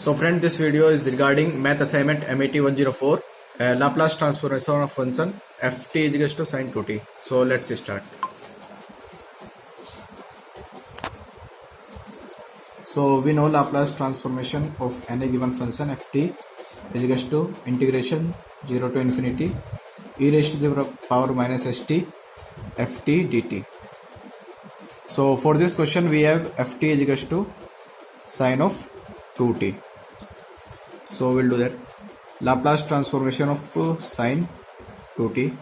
So friend, this video is regarding math assignment MAT 104, Laplace transformation of function ft is equals to sin 2t. So let's start. So we know Laplace transformation of any given function ft is equals to integration 0 to infinity e raised to the power minus st ft dt. So for this question we have ft is equals to sin of 2t. So we'll do that. Laplace transformation of sin 2t,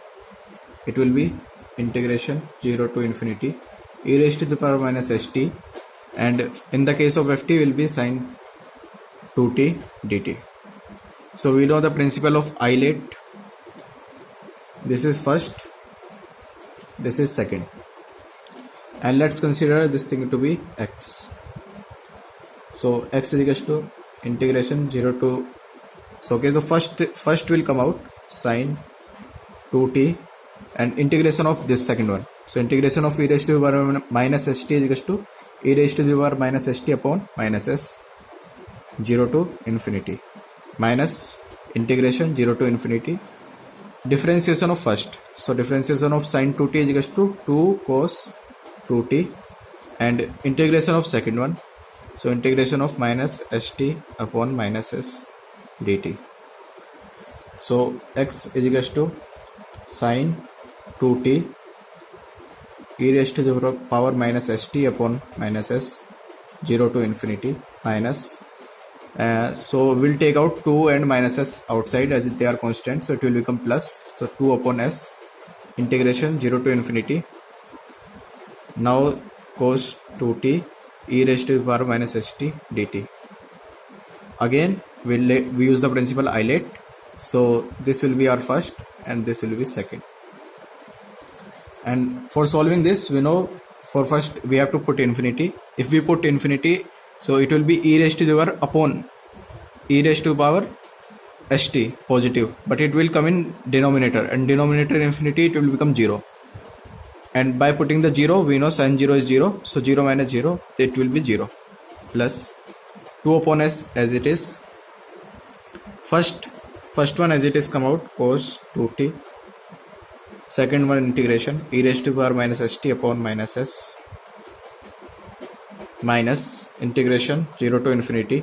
it will be integration 0 to infinity e raised to the power minus st, and in the case of ft will be sin 2t dt. So we know the principle of isolate. This is first, this is second, and let's consider this thing to be x. So x is equals to integration 0 to, so okay, the first will come out sin 2t and integration of this second one. So integration of e raised to the power minus st is equals to e raised to the power minus st upon minus s 0 to infinity minus integration 0 to infinity differentiation of first. So differentiation of sin 2t is equals to 2 cos 2t and integration of second one. So integration of minus st upon minus s dt. So x is equals to sin 2t e raised to the power minus st upon minus s 0 to infinity minus, so we'll take out 2 and minus s outside as they are constant, so it will become plus, so 2 upon s integration 0 to infinity. Now cos 2t e raised to the power minus st dt. Again we use the principle isolate, so this will be our first and this will be second. And for solving this, we know for first we have to put infinity. If we put infinity, so it will be e raised to the power upon e raised to the power st positive, but it will come in denominator, and denominator infinity it will become 0. And by putting the 0, we know sin 0 is 0, so 0 minus 0, it will be 0, plus 2 upon s as it is. First one as it is come out cos 2t, second one integration e raised to the power minus st upon minus s minus integration 0 to infinity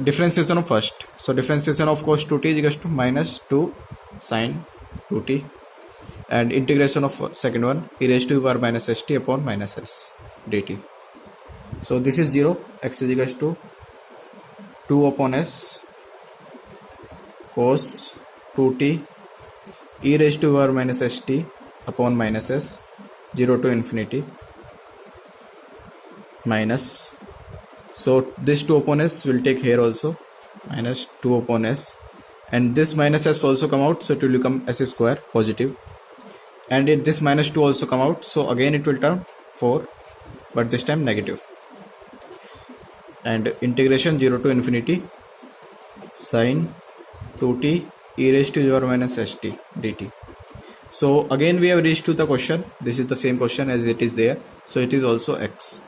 differentiation of first. So differentiation of cos 2t is equals to minus 2 sin 2t and integration of second one e raised to the power minus st upon minus s dt. So this is 0, x is equals to 2 upon s cos 2t e raised to the power minus st upon minus s 0 to infinity minus, so this 2 upon s will take here also, minus 2 upon s, and this minus s also come out, so it will become s square positive, and this minus 2 also come out, so again it will turn 4, but this time negative, and integration 0 to infinity sin 2t e raised to the power minus st dt. So again we have reached to the question. This is the same question as it is there, so it is also x.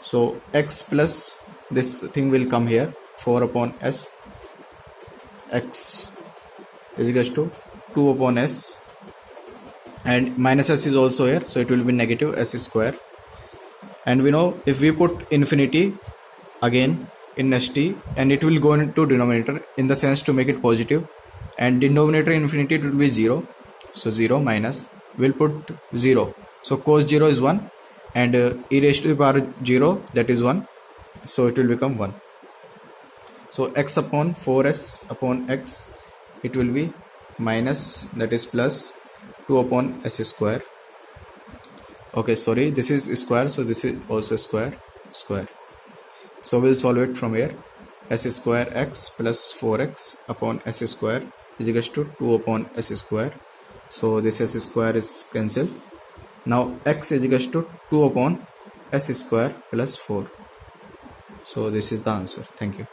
So x plus this thing will come here, 4 upon s, x is equals to 2 upon s, and minus s is also here, so it will be negative s square. And we know if we put infinity again in st, and it will go into denominator in the sense to make it positive, and denominator infinity it will be 0, so 0 minus, we'll put 0, so cos 0 is 1, and e raised to the power 0, that is 1, so it will become 1. So x upon 4s upon x, it will be minus, that is plus 2 upon s square. Okay, sorry, this is square, so this is also square. So we'll solve it from here. S square x plus 4x upon s square is equals to 2 upon s square. So this s square is cancelled. Now x is equals to 2 upon s square plus 4. So this is the answer. Thank you.